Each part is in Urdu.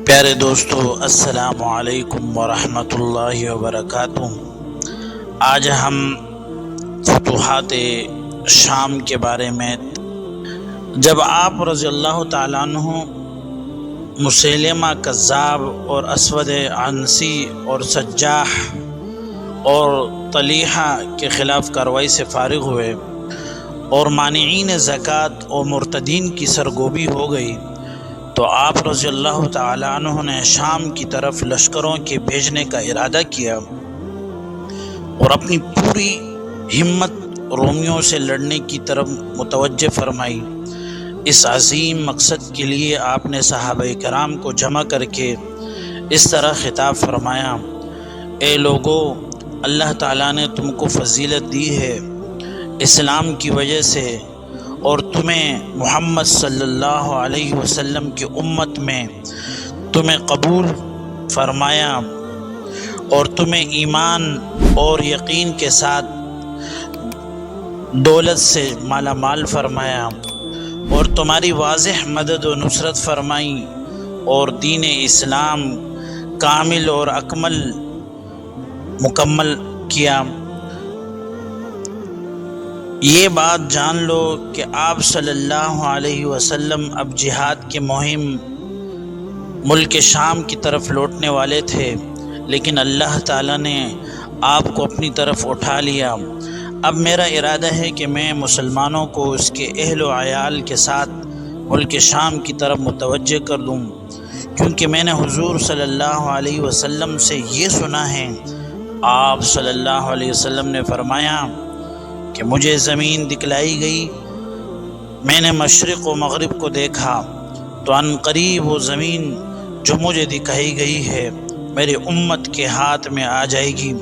پیارے دوستو، السلام علیکم ورحمۃ اللہ وبرکاتہ۔ آج ہم فتوحات شام کے بارے میں، جب آپ رضی اللہ تعالیٰ عنہ مسیلمہ کذاب اور اسود عنسی اور سجاح اور طلیحہ کے خلاف کارروائی سے فارغ ہوئے اور مانعین زکوٰۃ اور مرتدین کی سرگوبی ہو گئی، تو آپ رضی اللہ تعالیٰ عنہ نے شام کی طرف لشکروں کے بھیجنے کا ارادہ کیا اور اپنی پوری ہمت رومیوں سے لڑنے کی طرف متوجہ فرمائی۔ اس عظیم مقصد کے لیے آپ نے صحابہ کرام کو جمع کر کے اس طرح خطاب فرمایا: اے لوگو، اللہ تعالیٰ نے تم کو فضیلت دی ہے اسلام کی وجہ سے، اور تمہیں محمد صلی اللہ علیہ وسلم کی امت میں تمہیں قبول فرمایا اور تمہیں ایمان اور یقین کے ساتھ دولت سے مالا مال فرمایا اور تمہاری واضح مدد و نصرت فرمائی اور دین اسلام کامل اور مکمل کیا۔ یہ بات جان لو کہ آپ صلی اللہ علیہ وسلم اب جہاد کی مہم ملک شام کی طرف لوٹنے والے تھے، لیکن اللہ تعالیٰ نے آپ کو اپنی طرف اٹھا لیا۔ اب میرا ارادہ ہے کہ میں مسلمانوں کو اس کے اہل و عیال کے ساتھ ملک شام کی طرف متوجہ کر دوں، کیونکہ میں نے حضور صلی اللہ علیہ وسلم سے یہ سنا ہے۔ آپ صلی اللہ علیہ وسلم نے فرمایا کہ مجھے زمین دکھلائی گئی، میں نے مشرق و مغرب کو دیکھا، تو ان قریب وہ زمین جو مجھے دکھائی گئی ہے میری امت کے ہاتھ میں آ جائے گی۔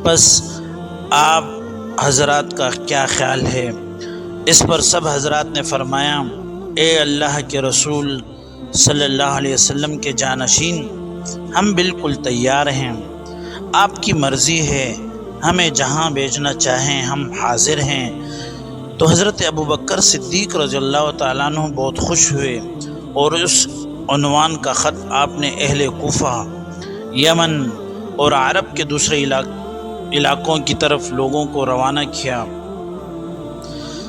بس آپ حضرات کا کیا خیال ہے؟ اس پر سب حضرات نے فرمایا: اے اللہ کے رسول صلی اللہ علیہ وسلم کے جانشین، ہم بالکل تیار ہیں، آپ کی مرضی ہے، ہمیں جہاں بھیجنا چاہیں ہم حاضر ہیں۔ تو حضرت ابوبکر صدیق رضی اللہ تعالیٰ عنہ بہت خوش ہوئے اور اس عنوان کا خط آپ نے اہل کوفہ، یمن اور عرب کے دوسرے علاقوں کی طرف لوگوں کو روانہ کیا۔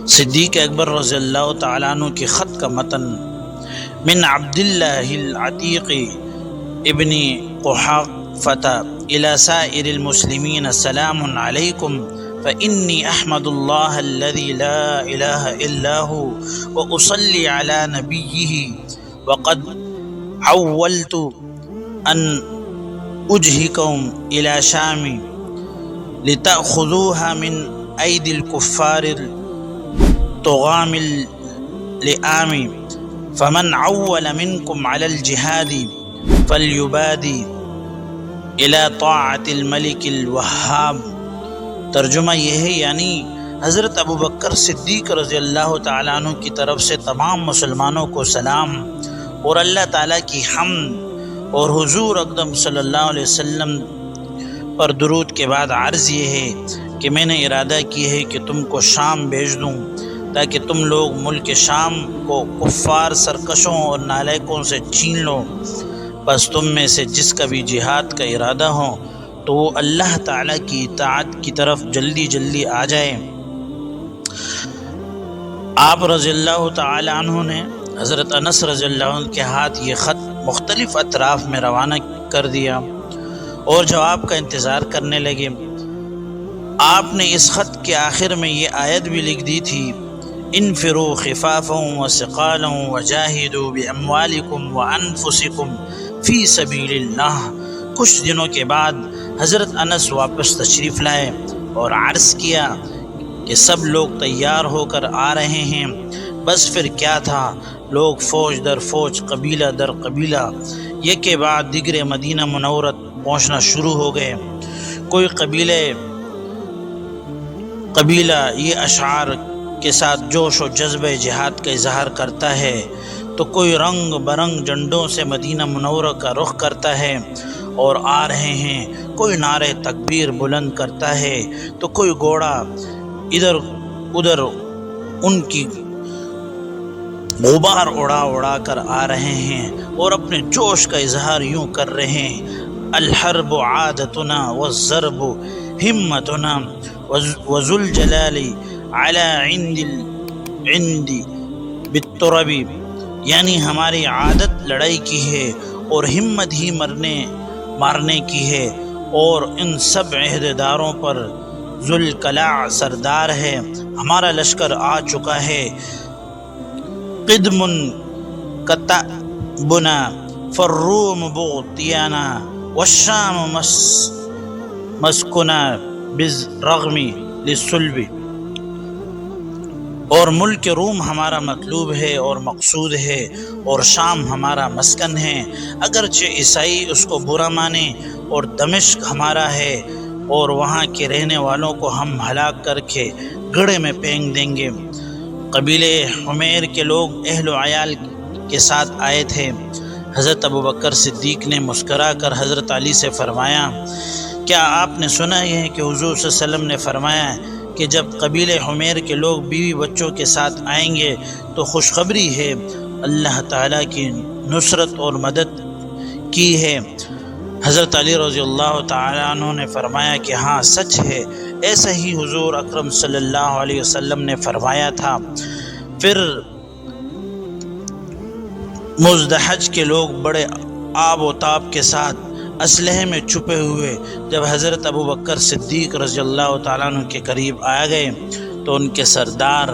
صدیق اکبر رضی اللہ تعالیٰ عنہ کے خط کا متن: من عبداللہ العتیق ابن قحافة إلى سائر المسلمين السلام عليكم فإني أحمد الله الذي لا إله إلا هو وأصلي على نبيه وقد حولت أن أجهكم إلى شام لتأخذوها من أيدي الكفار الطغام اللئام فمن عول منكم على الجهاد فليبادي الى طاعت الملک الوہاب۔ ترجمہ یہ ہے، یعنی حضرت ابوبکر صدیق رضی اللہ تعالیٰ عنہ کی طرف سے تمام مسلمانوں کو سلام اور اللہ تعالیٰ کی حمد اور حضور اقدم صلی اللہ علیہ وسلم پر درود کے بعد عرض یہ ہے کہ میں نے ارادہ کی ہے کہ تم کو شام بھیج دوں تاکہ تم لوگ ملک شام کو کفار سرکشوں اور نالائقوں سے چھین لو۔ بس تم میں سے جس کا بھی جہاد کا ارادہ ہو تو وہ اللہ تعالیٰ کی اطاعت کی طرف جلدی جلدی آ جائے۔ آپ رضی اللہ تعالیٰ عنہ نے حضرت انس رضی اللہ عنہ کے ہاتھ یہ خط مختلف اطراف میں روانہ کر دیا اور جواب کا انتظار کرنے لگے۔ آپ نے اس خط کے آخر میں یہ آیت بھی لکھ دی تھی: انفروا خفافا وثقالا وجاہدوا باموالکم وانفسکم فی سبیل اللہ۔ کچھ دنوں کے بعد حضرت انس واپس تشریف لائے اور عرض کیا کہ سب لوگ تیار ہو کر آ رہے ہیں۔ بس پھر کیا تھا، لوگ فوج در فوج، قبیلہ در قبیلہ، یک کے بعد دیگر مدینہ منورہ پہنچنا شروع ہو گئے۔ کوئی قبیلہ یہ اشعار کے ساتھ جوش و جذبہ جہاد کا اظہار کرتا ہے، تو کوئی رنگ برنگ جھنڈوں سے مدینہ منورہ کا رخ کرتا ہے اور آ رہے ہیں، کوئی نعرہ تکبیر بلند کرتا ہے تو کوئی گھوڑا ادھر ادھر ان کی غبار اڑا اڑا کر آ رہے ہیں اور اپنے جوش کا اظہار یوں کر رہے ہیں: الحرب عادتنا والضرب ہمتنا وذو الجلال علی عند بالترب، یعنی ہماری عادت لڑائی کی ہے اور ہمت ہی مارنے کی ہے، اور ان سب عہدیداروں پر ذوالکلاع سردار ہے۔ ہمارا لشکر آ چکا ہے، قدم کتبنا فالروم بغتیانا والشام مسکنا بالرغم للصلب، اور ملک روم ہمارا مطلوب ہے اور مقصود ہے، اور شام ہمارا مسکن ہے، اگرچہ عیسائی اس کو برا مانے، اور دمشق ہمارا ہے، اور وہاں کے رہنے والوں کو ہم ہلاک کر کے گڑھے میں پھینک دیں گے۔ قبیلے حمیر کے لوگ اہل و عیال کے ساتھ آئے تھے۔ حضرت ابوبکر صدیق نے مسکرا کر حضرت علی سے فرمایا: کیا آپ نے سنا ہے کہ حضور صلی اللہ علیہ وسلم نے فرمایا کہ جب قبیلے حمیر کے لوگ بیوی بچوں کے ساتھ آئیں گے تو خوشخبری ہے، اللہ تعالیٰ کی نصرت اور مدد کی ہے؟ حضرت علی رضی اللہ تعالیٰ عنہ نے فرمایا کہ ہاں سچ ہے، ایسا ہی حضور اکرم صلی اللہ علیہ وسلم نے فرمایا تھا۔ پھر مزدحج کے لوگ بڑے آب و تاب کے ساتھ اسلحے میں چھپے ہوئے جب حضرت ابوبکر صدیق رضی اللہ تعالیٰ عنہ کے قریب آ گئے تو ان کے سردار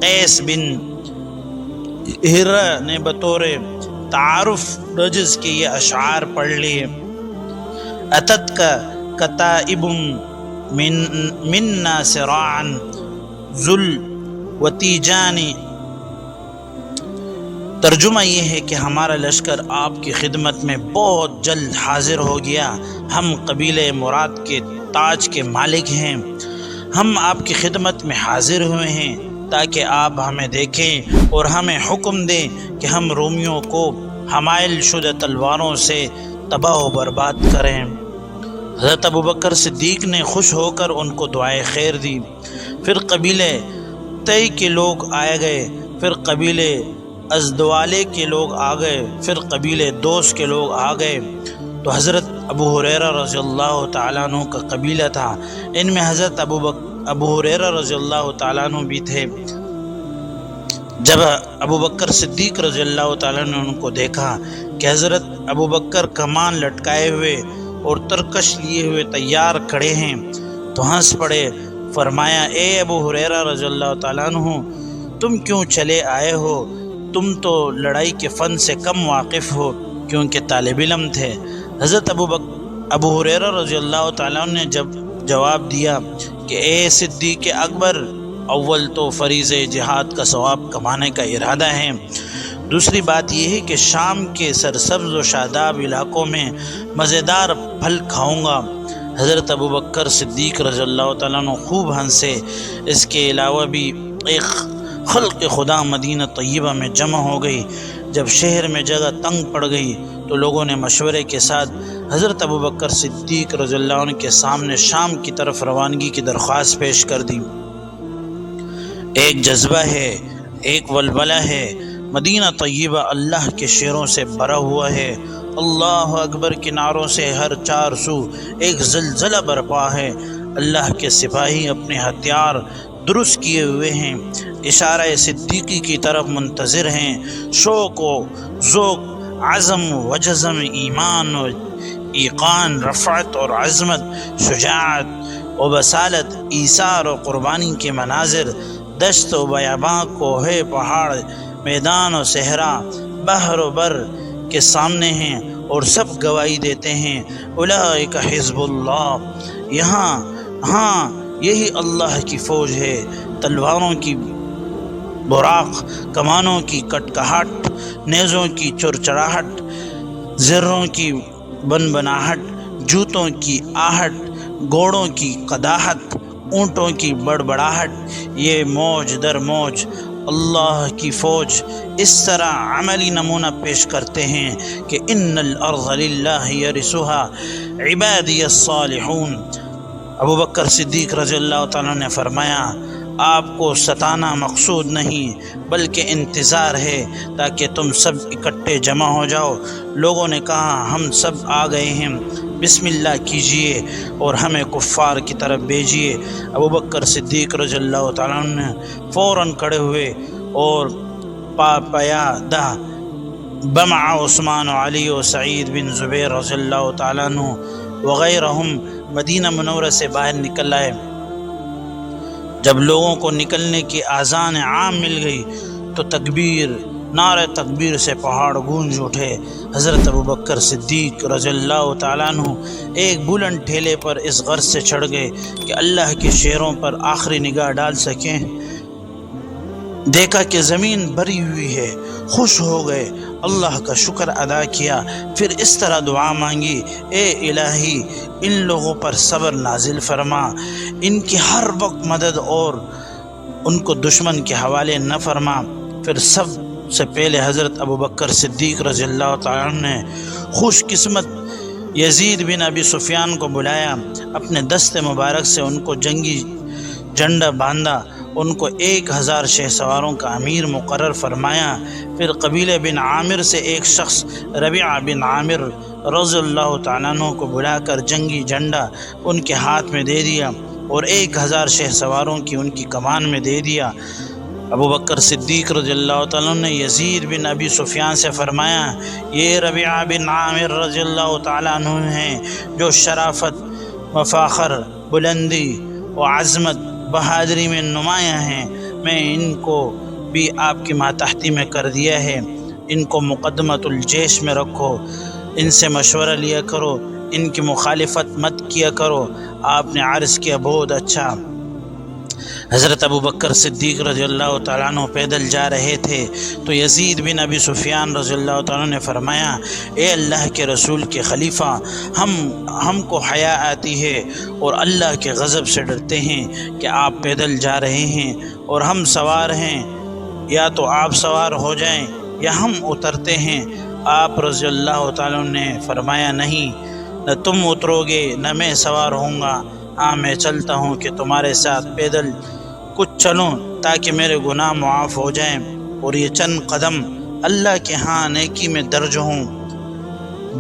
قیس بن ہرہ نے بطور تعارف رجز کے یہ اشعار پڑھ لیے: اتت کا کتائب منا سراعا ذل وتیجان، ترجمہ یہ ہے کہ ہمارا لشکر آپ کی خدمت میں بہت جلد حاضر ہو گیا، ہم قبیلے مراد کے تاج کے مالک ہیں، ہم آپ کی خدمت میں حاضر ہوئے ہیں تاکہ آپ ہمیں دیکھیں اور ہمیں حکم دیں کہ ہم رومیوں کو حمائل شدہ تلواروں سے تباہ و برباد کریں۔ حضرت ابوبکر صدیق نے خوش ہو کر ان کو دعائے خیر دی۔ پھر قبیلے تی کے لوگ آئے گئے، پھر قبیلے ازدوالے کے لوگ آ گئے، پھر قبیلے دوس کے لوگ آ گئے۔ تو حضرت ابو ہریرہ رضی اللہ تعالیٰ عنہ کا قبیلہ تھا، ان میں حضرت ابو ہریرہ رضی اللہ تعالیٰ عنہ بھی تھے۔ جب ابوبکر صدیق رضی اللہ تعالیٰ عنہ نے ان کو دیکھا کہ حضرت ابوبکر کمان لٹکائے ہوئے اور ترکش لیے ہوئے تیار کھڑے ہیں تو ہنس پڑے۔ فرمایا: اے ابو ہریرہ رضی اللہ تعالیٰ عنہ، تم کیوں چلے آئے ہو؟ تم تو لڑائی کے فن سے کم واقف ہو، کیونکہ طالب علم تھے۔ حضرت ابو ہریرہ رضی اللہ تعالیٰ عنہ نے جب جواب دیا کہ اے صدیق اکبر، اول تو فریضہ جہاد کا ثواب کمانے کا ارادہ ہے، دوسری بات یہ ہے کہ شام کے سرسبز و شاداب علاقوں میں مزیدار پھل کھاؤں گا۔ حضرت ابوبکر صدیق رضی اللہ تعالیٰ عنہ خوب ہنسے۔ اس کے علاوہ بھی ایک خلق خدا مدینہ طیبہ میں جمع ہو گئی۔ جب شہر میں جگہ تنگ پڑ گئی تو لوگوں نے مشورے کے ساتھ حضرت ابوبکر صدیق رضی اللہ عنہ کے سامنے شام کی طرف روانگی کی درخواست پیش کر دی۔ ایک جذبہ ہے، ایک ولولہ ہے، مدینہ طیبہ اللہ کے شیروں سے بھرا ہوا ہے، اللہ اکبر کے نعروں سے ہر چار سو ایک زلزلہ برپا ہے، اللہ کے سپاہی اپنے ہتھیار درست کیے ہوئے ہیں، اشارہ صدیقی کی طرف منتظر ہیں، شوق و ذوق، عزم و جزم، ایمان و ایقان، رفعت اور عظمت، شجاعت و بصالت، ایثار و قربانی کے مناظر، دشت و بیاباں، کوہ پہاڑ، میدان و صحرا، بحر و بر کے سامنے ہیں اور سب گواہی دیتے ہیں اولئک حزب اللہ، ہاں یہی اللہ کی فوج ہے۔ تلواروں کی براق، کمانوں کی کٹکہٹ، نیزوں کی چرچراہٹ، زروں کی بنبناہٹ، جوتوں کی آہٹ، گھوڑوں کی قداحت، اونٹوں کی بڑبڑاہٹ، یہ موج در موج اللہ کی فوج اس طرح عملی نمونہ پیش کرتے ہیں کہ ان الارض للہ یرثھا عبادی الصالحون۔ ابوبکر صدیق رضی اللہ تعالیٰ نے فرمایا: آپ کو ستانا مقصود نہیں بلکہ انتظار ہے تاکہ تم سب اکٹھے جمع ہو جاؤ۔ لوگوں نے کہا ہم سب آ گئے ہیں، بسم اللہ کیجئے اور ہمیں کفار کی طرف بھیجیے۔ ابو بکر صدیق رضی اللہ تعالیٰ عنہ نے فوراً کھڑے ہوئے اور پیادہ بمع عثمان و علی و سعید بن زبیر رضی اللہ تعالیٰ عنہ وغیرہم مدینہ منورہ سے باہر نکل آئے۔ جب لوگوں کو نکلنے کی اذان عام مل گئی تو تکبیر، نعرہ تکبیر سے پہاڑ گونج اٹھے۔ حضرت ابو بکر صدیق رضی اللہ تعالیٰ عنہ ایک بلند ٹھیلے پر اس غرض سے چڑھ گئے کہ اللہ کے شیروں پر آخری نگاہ ڈال سکیں۔ دیکھا کہ زمین بھری ہوئی ہے، خوش ہو گئے، اللہ کا شکر ادا کیا، پھر اس طرح دعا مانگی، اے الہی ان لوگوں پر صبر نازل فرما، ان کی ہر وقت مدد اور ان کو دشمن کے حوالے نہ فرما۔ پھر سب سے پہلے حضرت ابو بکر صدیق رضی اللہ تعالیٰ عنہ نے خوش قسمت یزید بن ابی سفیان کو بلایا، اپنے دست مبارک سے ان کو جنگی جھنڈا باندھا، ان کو 1000 شہ سواروں کا امیر مقرر فرمایا۔ پھر قبیلہ بن عامر سے ایک شخص ربیعہ بن عامر رضی اللہ تعالیٰ عنہ کو بلا کر جنگی جھنڈا ان کے ہاتھ میں دے دیا اور 1000 شہ سواروں کی ان کی کمان میں دے دیا۔ ابو بکر صدیق رضی اللہ تعالیٰ عنہ نے یزید بن ابی سفیان سے فرمایا، یہ ربیعہ بن عامر رضی اللہ تعالیٰ عنہ ہیں جو شرافت، مفاخر، بلندی و عظمت، بہادری میں نمایاں ہیں۔ میں ان کو بھی آپ کی ماتحتی میں کر دیا ہے، ان کو مقدمۃ الجیش میں رکھو، ان سے مشورہ لیا کرو، ان کی مخالفت مت کیا کرو۔ آپ نے عرض کیا بہت اچھا۔ حضرت ابو بکر صدیق رضی اللہ تعالیٰ عنہ پیدل جا رہے تھے تو یزید بن ابی سفیان رضی اللہ تعالیٰ عنہ نے فرمایا، اے اللہ کے رسول کے خلیفہ، ہم کو حیا آتی ہے اور اللہ کے غضب سے ڈرتے ہیں کہ آپ پیدل جا رہے ہیں اور ہم سوار ہیں، یا تو آپ سوار ہو جائیں یا ہم اترتے ہیں۔ آپ رضی اللہ تعالیٰ عنہ نے فرمایا، نہیں، نہ تم اترو گے نہ میں سوار ہوں گا، ہاں میں چلتا ہوں کہ تمہارے ساتھ پیدل کچھ چلوں تاکہ میرے گناہ معاف ہو جائیں اور یہ چند قدم اللہ کے ہاں نیکی میں درج ہوں۔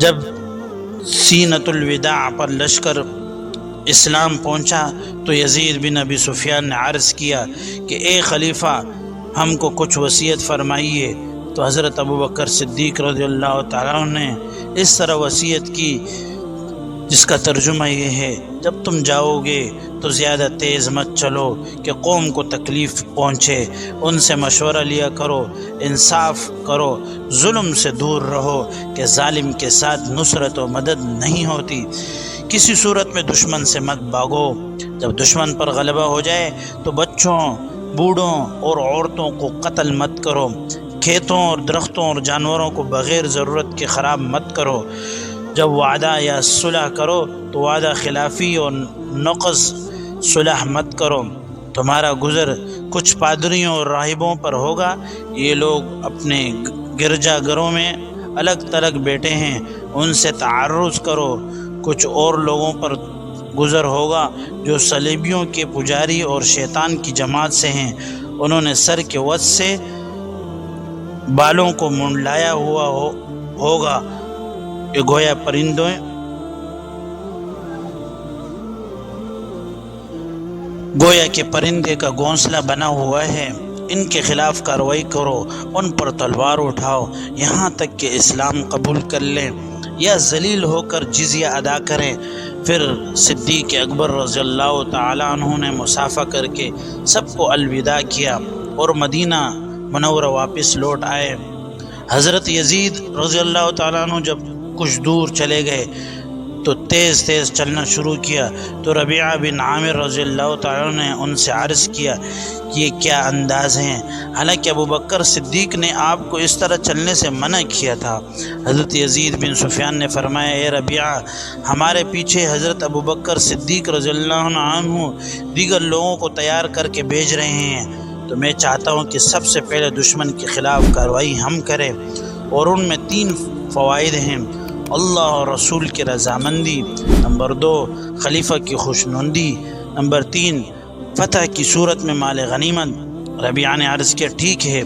جب سینۃ الوداع پر لشکر اسلام پہنچا تو یزید بن ابی سفیان نے عرض کیا کہ اے خلیفہ، ہم کو کچھ وصیت فرمائیے۔ تو حضرت ابو بکر صدیق رضی اللہ تعالیٰ عنہ نے اس طرح وصیت کی جس کا ترجمہ یہ ہے، جب تم جاؤ گے تو زیادہ تیز مت چلو کہ قوم کو تکلیف پہنچے، ان سے مشورہ لیا کرو، انصاف کرو، ظلم سے دور رہو کہ ظالم کے ساتھ نصرت و مدد نہیں ہوتی۔ کسی صورت میں دشمن سے مت بھاگو، جب دشمن پر غلبہ ہو جائے تو بچوں، بوڑھوں اور عورتوں کو قتل مت کرو، کھیتوں اور درختوں اور جانوروں کو بغیر ضرورت کے خراب مت کرو۔ جب وعدہ یا صلح کرو تو وعدہ خلافی اور نقض صلح مت کرو۔ تمہارا گزر کچھ پادریوں اور راہبوں پر ہوگا، یہ لوگ اپنے گرجا گھروں میں الگ تلگ بیٹھے ہیں، ان سے تعرض کرو۔ کچھ اور لوگوں پر گزر ہوگا جو صلیبیوں کے پجاری اور شیطان کی جماعت سے ہیں، انہوں نے سر کے وسط سے بالوں کو منڈلایا ہوا ہوگا، یہ گویا پرندوں گویا کہ پرندے کا گھونسلہ بنا ہوا ہے۔ ان کے خلاف کارروائی کرو، ان پر تلوار اٹھاؤ یہاں تک کہ اسلام قبول کر لیں یا ذلیل ہو کر جزیہ ادا کریں۔ پھر صدیق اکبر رضی اللہ تعالیٰ عنہ نے مصافحہ کر کے سب کو الوداع کیا اور مدینہ منورہ واپس لوٹ آئے۔ حضرت یزید رضی اللہ تعالیٰ عنہ جب کچھ دور چلے گئے تو تیز تیز چلنا شروع کیا تو ربیعہ بن عامر رضی اللہ تعالیٰ عنہ نے ان سے عرض کیا کہ یہ کیا انداز ہیں، حالانکہ ابو بکر صدیق نے آپ کو اس طرح چلنے سے منع کیا تھا۔ حضرت یزید بن سفیان نے فرمایا، اے ربیعہ، ہمارے پیچھے حضرت ابو بکر صدیق رضی اللہ عنہ دیگر لوگوں کو تیار کر کے بھیج رہے ہیں، تو میں چاہتا ہوں کہ سب سے پہلے دشمن کے خلاف کارروائی ہم کریں، اور ان میں 3 فوائد ہیں: اللہ اور رسول کی رضامندی، نمبر 2 خلیفہ کی خوشنودی، نمبر 3 فتح کی صورت میں مال غنیمت۔ ربیعہ نے عرض کیا ٹھیک ہے۔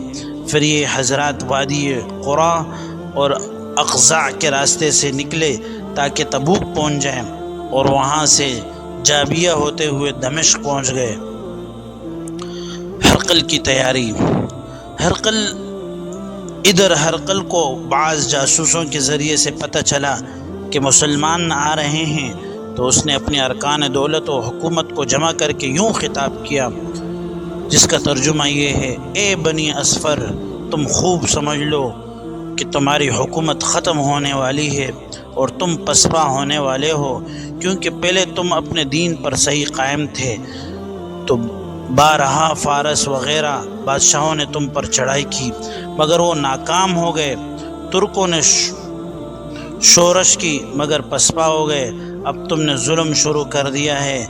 پھر یہ حضرات وادی قرا اور اقزع کے راستے سے نکلے تاکہ تبوک پہنچ جائیں، اور وہاں سے جابیہ ہوتے ہوئے دمشق پہنچ گئے۔ ہرقل کی تیاری۔ ہرقل کو بعض جاسوسوں کے ذریعے سے پتہ چلا کہ مسلمان آ رہے ہیں، تو اس نے اپنے ارکان دولت و حکومت کو جمع کر کے یوں خطاب کیا، جس کا ترجمہ یہ ہے: اے بنی اصفر، تم خوب سمجھ لو کہ تمہاری حکومت ختم ہونے والی ہے اور تم پسپا ہونے والے ہو، کیونکہ پہلے تم اپنے دین پر صحیح قائم تھے تو بارہا فارس وغیرہ بادشاہوں نے تم پر چڑھائی کی، مگر وہ ناکام ہو گئے۔ ترکوں نے شورش کی مگر پسپا ہو گئے۔ اب تم نے ظلم شروع کر دیا ہے،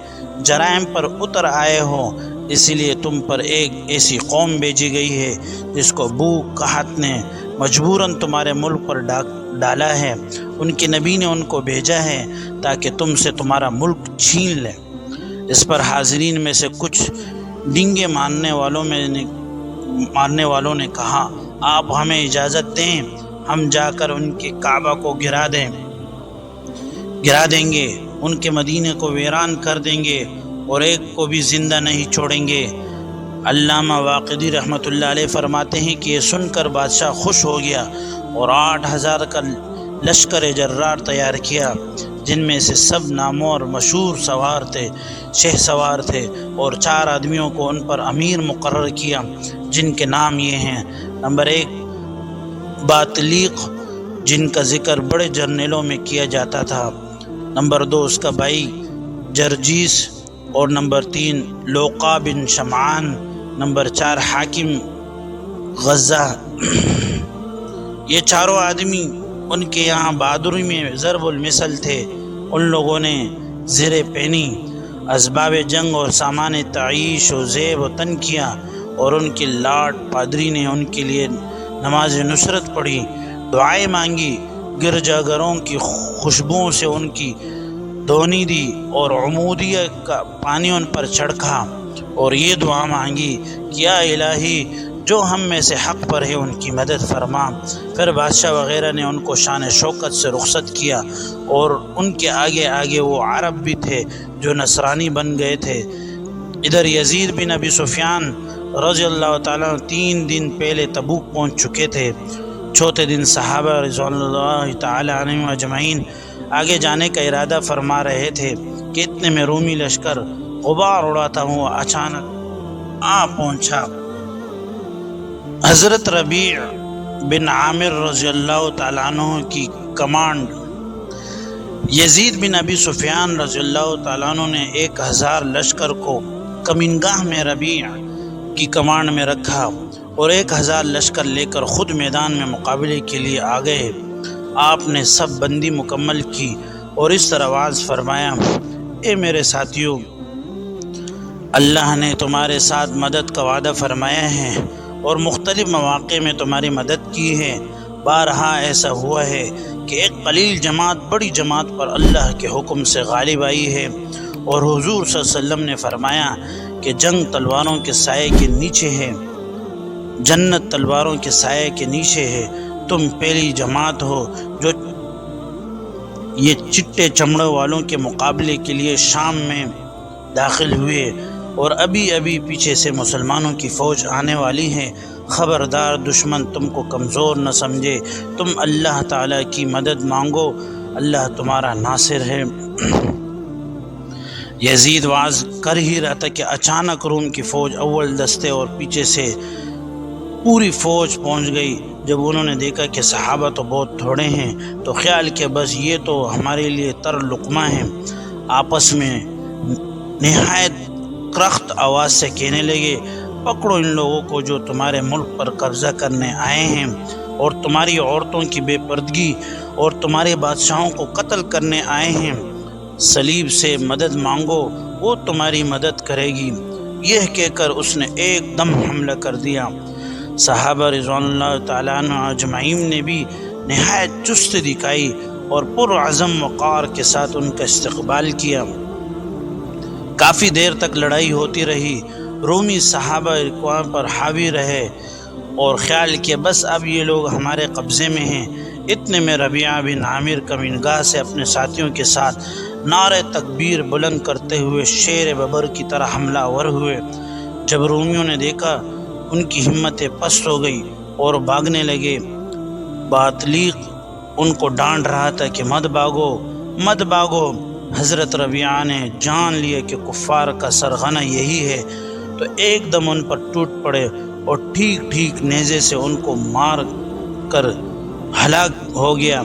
جرائم پر اتر آئے ہو، اسی لیے تم پر ایک ایسی قوم بھیجی گئی ہے جس کو بھوک قحط نے مجبوراً تمہارے ملک پر ڈالا ہے۔ ان کے نبی نے ان کو بھیجا ہے تاکہ تم سے تمہارا ملک چھین لے۔ اس پر حاضرین میں سے کچھ ڈنگے مارنے والوں نے کہا: آپ ہمیں اجازت دیں، ہم جا کر ان کے کعبہ کو گرا دیں گے، ان کے مدینے کو ویران کر دیں گے اور ایک کو بھی زندہ نہیں چھوڑیں گے۔ علامہ واقدی رحمۃ اللہ علیہ فرماتے ہیں کہ یہ سن کر بادشاہ خوش ہو گیا اور 8000 کا لشکر جرار تیار کیا، جن میں سے سب ناموں اور مشہور سوار تھے، شہ سوار تھے، اور 4 آدمیوں کو ان پر امیر مقرر کیا، جن کے نام یہ ہیں: نمبر 1 باطلیق، جن کا ذکر بڑے جرنیلوں میں کیا جاتا تھا، نمبر 2 اس کا بھائی جرجیس، اور نمبر 3 لوقا بن شمعان، نمبر 4 حاکم غزہ۔ یہ چاروں آدمی ان کے یہاں بہادری میں ضرب المثل تھے۔ ان لوگوں نے زریں پہنی، اسباب جنگ اور سامان تعیش و زیب و تن کیا، اور ان کے لاٹ پادری نے ان کے لیے نماز نصرت پڑھی، دعائیں مانگی، گرجا گھروں کی خوشبوؤں سے ان کی دھونی دی، اور عمودیہ کا پانی ان پر چھڑکا، اور یہ دعا مانگی کہ یا الہی، جو ہم میں سے حق پر ہے ان کی مدد فرما۔ پھر بادشاہ وغیرہ نے ان کو شان شوکت سے رخصت کیا، اور ان کے آگے آگے وہ عرب بھی تھے جو نصرانی بن گئے تھے۔ ادھر یزید بن ابی سفیان رضی اللہ تعالیٰ 3 دن پہلے تبوک پہنچ چکے تھے۔ چوتھے دن صحابہ رضوان اللہ تعالیٰ عنہم اجمعین آگے جانے کا ارادہ فرما رہے تھے کہ اتنے میں رومی لشکر غبار اڑاتا ہوا اچانک آ پہنچا۔ حضرت ربیع بن عامر رضی اللہ تعالیٰ عنہ کی کمانڈ۔ یزید بن ابی سفیان رضی اللہ تعالیٰ عنہ نے 1000 لشکر کو کمینگاہ میں ربیع کی کمانڈ میں رکھا، اور 1000 لشکر لے کر خود میدان میں مقابلے کے لیے آ گئے۔ آپ نے سب بندی مکمل کی اور اس طرح آواز فرمایا: اے میرے ساتھیوں، اللہ نے تمہارے ساتھ مدد کا وعدہ فرمایا ہے اور مختلف مواقع میں تمہاری مدد کی ہے۔ بارہا ایسا ہوا ہے کہ ایک قلیل جماعت بڑی جماعت پر اللہ کے حکم سے غالب آئی ہے، اور حضور صلی اللہ علیہ وسلم نے فرمایا کہ جنگ تلواروں کے سائے کے نیچے ہے، جنت تلواروں کے سائے کے نیچے ہے۔ تم پہلی جماعت ہو جو یہ چٹے چمڑے والوں کے مقابلے کے لیے شام میں داخل ہوئے، اور ابھی پیچھے سے مسلمانوں کی فوج آنے والی ہے۔ خبردار دشمن تم کو کمزور نہ سمجھے، تم اللہ تعالیٰ کی مدد مانگو، اللہ تمہارا ناصر ہے۔ یزید واز کر ہی رہا تھا کہ اچانک روم کی فوج اول دستے اور پیچھے سے پوری فوج پہنچ گئی۔ جب انہوں نے دیکھا کہ صحابہ تو بہت تھوڑے ہیں تو خیال کیا بس یہ تو ہمارے لیے تر لقمہ ہیں۔ آپس میں نہایت کرخت آواز سے کہنے لگے: پکڑو ان لوگوں کو جو تمہارے ملک پر قبضہ کرنے آئے ہیں، اور تمہاری عورتوں کی بے پردگی اور تمہارے بادشاہوں کو قتل کرنے آئے ہیں۔ صلیب سے مدد مانگو، وہ تمہاری مدد کرے گی۔ یہ کہہ کر اس نے ایک دم حملہ کر دیا۔ صحابہ رضوان اللہ تعالیٰ عنہ اجمعین نے بھی نہایت چست دکھائی اور پرعزم وقار کے ساتھ ان کا استقبال کیا۔ کافی دیر تک لڑائی ہوتی رہی۔ رومی صحابہ اقوام پر حاوی رہے اور خیال کیا بس اب یہ لوگ ہمارے قبضے میں ہیں۔ اتنے میں ربیعہ بن عامر کمینگاہ سے اپنے ساتھیوں کے ساتھ نعرہ تکبیر بلند کرتے ہوئے شیر ببر کی طرح حملہ آور ہوئے۔ جب رومیوں نے دیکھا ان کی ہمتیں پست ہو گئی اور بھاگنے لگے۔ باطلیق ان کو ڈانٹ رہا تھا کہ مت بھاگو مت بھاگو۔ حضرت ربیعہ نے جان لیا کہ کفار کا سرغنہ یہی ہے، تو ایک دم ان پر ٹوٹ پڑے اور ٹھیک نیزے سے ان کو مار کر ہلاک ہو گیا۔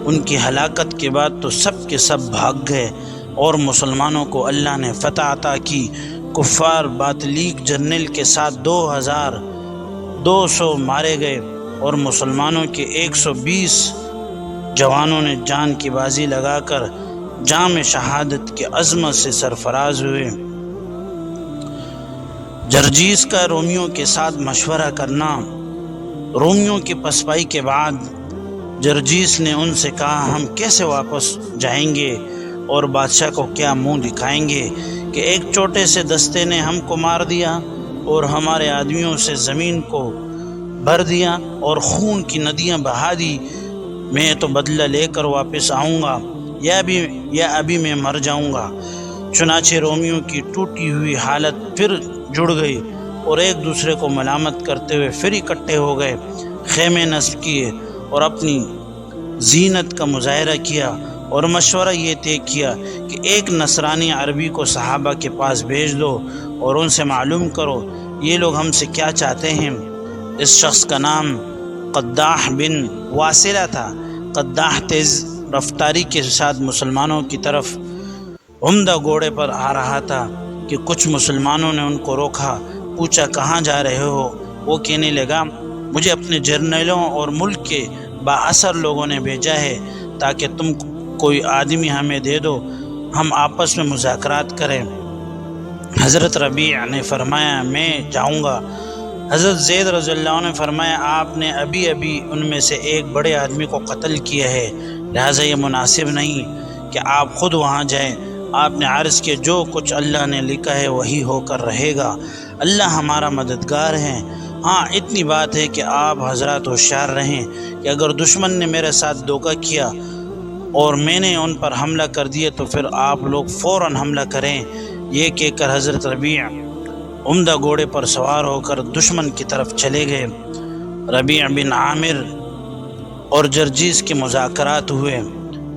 ان کی ہلاکت کے بعد تو سب کے سب بھاگ گئے اور مسلمانوں کو اللہ نے فتح عطا کی۔ کفار باطلیق جرنیل کے ساتھ 2200 مارے گئے اور مسلمانوں کے 120 جوانوں نے جان کی بازی لگا کر جام شہادت کی عظمت سے سرفراز ہوئے۔ جرجیس کا رومیوں کے ساتھ مشورہ کرنا۔ رومیوں کی پسپائی کے بعد جرجیس نے ان سے کہا ہم کیسے واپس جائیں گے اور بادشاہ کو کیا منہ دکھائیں گے کہ ایک چھوٹے سے دستے نے ہم کو مار دیا اور ہمارے آدمیوں سے زمین کو بھر دیا اور خون کی ندیاں بہا دی۔ میں تو بدلہ لے کر واپس آؤں گا یا ابھی میں مر جاؤں گا۔ چنانچہ رومیوں کی ٹوٹی ہوئی حالت پھر جڑ گئی اور ایک دوسرے کو ملامت کرتے ہوئے پھر اکٹھے ہو گئے، خیمے نصب کیے اور اپنی زینت کا مظاہرہ کیا اور مشورہ یہ طے کیا کہ ایک نصرانی عربی کو صحابہ کے پاس بھیج دو اور ان سے معلوم کرو یہ لوگ ہم سے کیا چاہتے ہیں۔ اس شخص کا نام قداح بن واصلہ تھا۔ قداح تیز رفتاری کے ساتھ مسلمانوں کی طرف عمدہ گھوڑے پر آ رہا تھا کہ کچھ مسلمانوں نے ان کو روکا، پوچھا کہاں جا رہے ہو؟ وہ کہنے لگا مجھے اپنے جرنیلوں اور ملک کے بااثر لوگوں نے بھیجا ہے تاکہ تم کوئی آدمی ہمیں دے دو، ہم آپس میں مذاکرات کریں۔ حضرت ربیعہ نے فرمایا میں جاؤں گا۔ حضرت زید رضی اللہ عنہ نے فرمایا آپ نے ابھی ان میں سے ایک بڑے آدمی کو قتل کیا ہے، لہٰذا یہ مناسب نہیں کہ آپ خود وہاں جائیں۔ آپ نے عرض کیا جو کچھ اللہ نے لکھا ہے وہی ہو کر رہے گا، اللہ ہمارا مددگار ہے۔ ہاں اتنی بات ہے کہ آپ حضرات ہوشیار رہیں کہ اگر دشمن نے میرے ساتھ دھوکہ کیا اور میں نے ان پر حملہ کر دیا تو پھر آپ لوگ فوراً حملہ کریں۔ یہ کہہ کر حضرت ربیعہ عمدہ گھوڑے پر سوار ہو کر دشمن کی طرف چلے گئے۔ ربیعہ بن عامر اور جرجیس کے مذاکرات ہوئے۔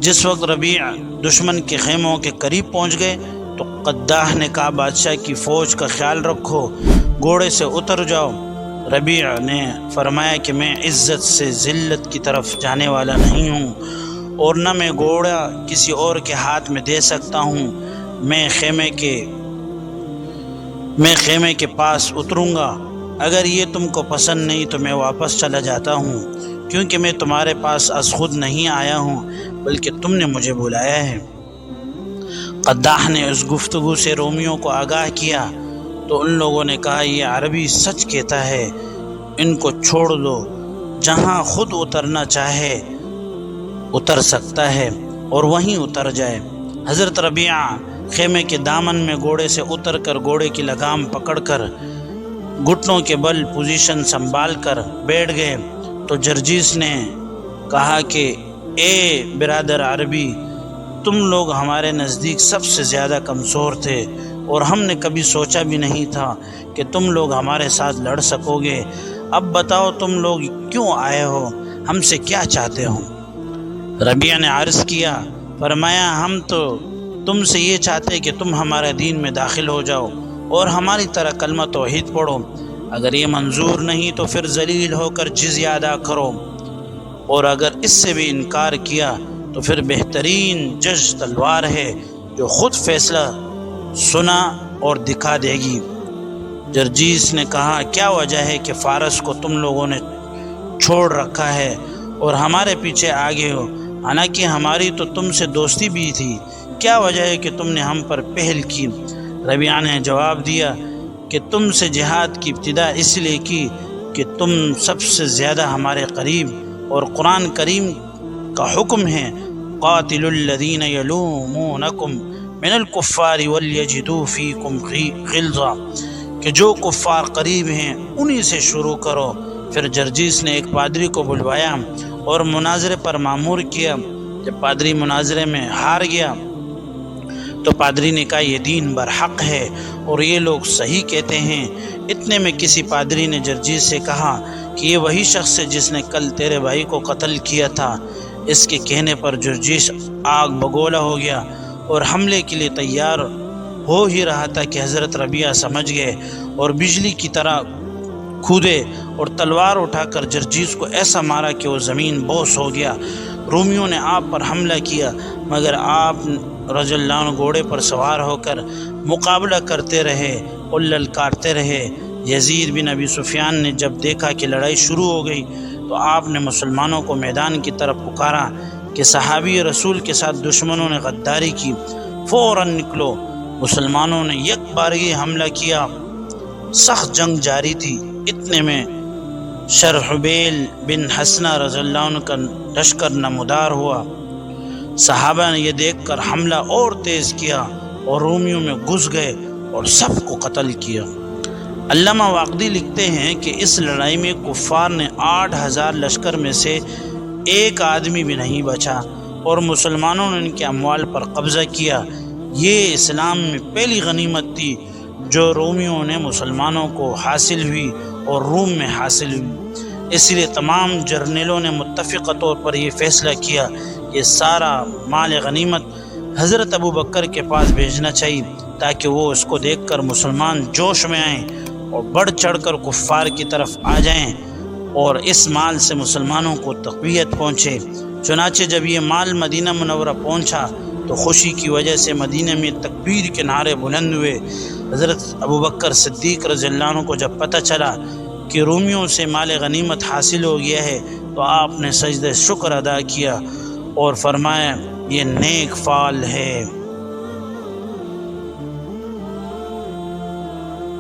جس وقت ربیعہ دشمن کے خیموں کے قریب پہنچ گئے تو قداح نے کہا بادشاہ کی فوج کا خیال رکھو، گھوڑے سے اتر جاؤ۔ ربیعہ نے فرمایا کہ میں عزت سے ذلت کی طرف جانے والا نہیں ہوں اور نہ میں گھوڑا کسی اور کے ہاتھ میں دے سکتا ہوں۔ میں خیمے کے پاس اتروں گا، اگر یہ تم کو پسند نہیں تو میں واپس چلا جاتا ہوں، کیونکہ میں تمہارے پاس از خود نہیں آیا ہوں بلکہ تم نے مجھے بلایا ہے۔ قداح نے اس گفتگو سے رومیوں کو آگاہ کیا تو ان لوگوں نے کہا یہ عربی سچ کہتا ہے، ان کو چھوڑ دو، جہاں خود اترنا چاہے اتر سکتا ہے اور وہیں اتر جائے۔ حضرت ربیعہ خیمے کے دامن میں گھوڑے سے اتر کر گھوڑے کی لگام پکڑ کر گھٹنوں کے بل پوزیشن سنبھال کر بیٹھ گئے تو جرجیس نے کہا کہ اے برادر عربی، تم لوگ ہمارے نزدیک سب سے زیادہ کمزور تھے اور ہم نے کبھی سوچا بھی نہیں تھا کہ تم لوگ ہمارے ساتھ لڑ سکو گے۔ اب بتاؤ تم لوگ کیوں آئے ہو، ہم سے کیا چاہتے ہو؟ ربیعہ نے عرض کیا، فرمایا ہم تو تم سے یہ چاہتے کہ تم ہمارے دین میں داخل ہو جاؤ اور ہماری طرح کلمہ توحید پڑھو، اگر یہ منظور نہیں تو پھر ذلیل ہو کر جزیہ ادا کرو، اور اگر اس سے بھی انکار کیا تو پھر بہترین جج تلوار ہے جو خود فیصلہ سنا اور دکھا دے گی۔ جرجیس نے کہا کیا وجہ ہے کہ فارس کو تم لوگوں نے چھوڑ رکھا ہے اور ہمارے پیچھے آگے ہو، حالانکہ ہماری تو تم سے دوستی بھی تھی، کیا وجہ ہے کہ تم نے ہم پر پہل کی؟ ربیعہ نے جواب دیا کہ تم سے جہاد کی ابتدا اس لیے کی کہ تم سب سے زیادہ ہمارے قریب اور قرآن کریم کا حکم ہے قاتل الذین یلومونکم من الکفار ولیجدوا فیکم غلظہ، کہ جو کفار قریب ہیں انہی سے شروع کرو۔ پھر جرجیس نے ایک پادری کو بلوایا اور مناظرے پر مامور کیا۔ جب پادری مناظرے میں ہار گیا تو پادری نے کہا یہ دین برحق ہے اور یہ لوگ صحیح کہتے ہیں۔ اتنے میں کسی پادری نے جرجیس سے کہا کہ یہ وہی شخص ہے جس نے کل تیرے بھائی کو قتل کیا تھا۔ اس کے کہنے پر جرجیس آگ بگولا ہو گیا اور حملے کے لیے تیار ہو ہی رہا تھا کہ حضرت ربیعہ سمجھ گئے اور بجلی کی طرح کودے اور تلوار اٹھا کر جرجیس کو ایسا مارا کہ وہ زمین بوس ہو گیا۔ رومیوں نے آپ پر حملہ کیا مگر آپ رضی اللہ عنہ گھوڑے پر سوار ہو کر مقابلہ کرتے رہے اور للکارتے رہے۔ یزید بن ابی سفیان نے جب دیکھا کہ لڑائی شروع ہو گئی تو آپ نے مسلمانوں کو میدان کی طرف پکارا کہ صحابی رسول کے ساتھ دشمنوں نے غداری کی، فوراً نکلو۔ مسلمانوں نے یک بارگی حملہ کیا۔ سخت جنگ جاری تھی۔ اتنے میں شرحبیل بن حسنہ رضی اللہ عنہ کا لشکر نمودار ہوا۔ صحابہ نے یہ دیکھ کر حملہ اور تیز کیا اور رومیوں میں گھس گئے اور سب کو قتل کیا۔ علامہ واقدی لکھتے ہیں کہ اس لڑائی میں کفار نے 8000 لشکر میں سے ایک آدمی بھی نہیں بچا اور مسلمانوں نے ان کے اموال پر قبضہ کیا۔ یہ اسلام میں پہلی غنیمت تھی جو رومیوں نے مسلمانوں کو حاصل ہوئی اور روم میں حاصل ہوئی۔ اس لیے تمام جرنیلوں نے متفقہ طور پر یہ فیصلہ کیا کہ سارا مال غنیمت حضرت ابو بکر کے پاس بھیجنا چاہیے تاکہ وہ اس کو دیکھ کر مسلمان جوش میں آئیں اور بڑھ چڑھ کر کفار کی طرف آ جائیں اور اس مال سے مسلمانوں کو تقویت پہنچے۔ چنانچہ جب یہ مال مدینہ منورہ پہنچا تو خوشی کی وجہ سے مدینہ میں تکبیر کے نعرے بلند ہوئے۔ حضرت ابوبکر صدیق رضی اللہ عنہ کو جب پتہ چلا کہ رومیوں سے مال غنیمت حاصل ہو گیا ہے تو آپ نے سجدہ شکر ادا کیا اور فرمایا یہ نیک فعل ہے۔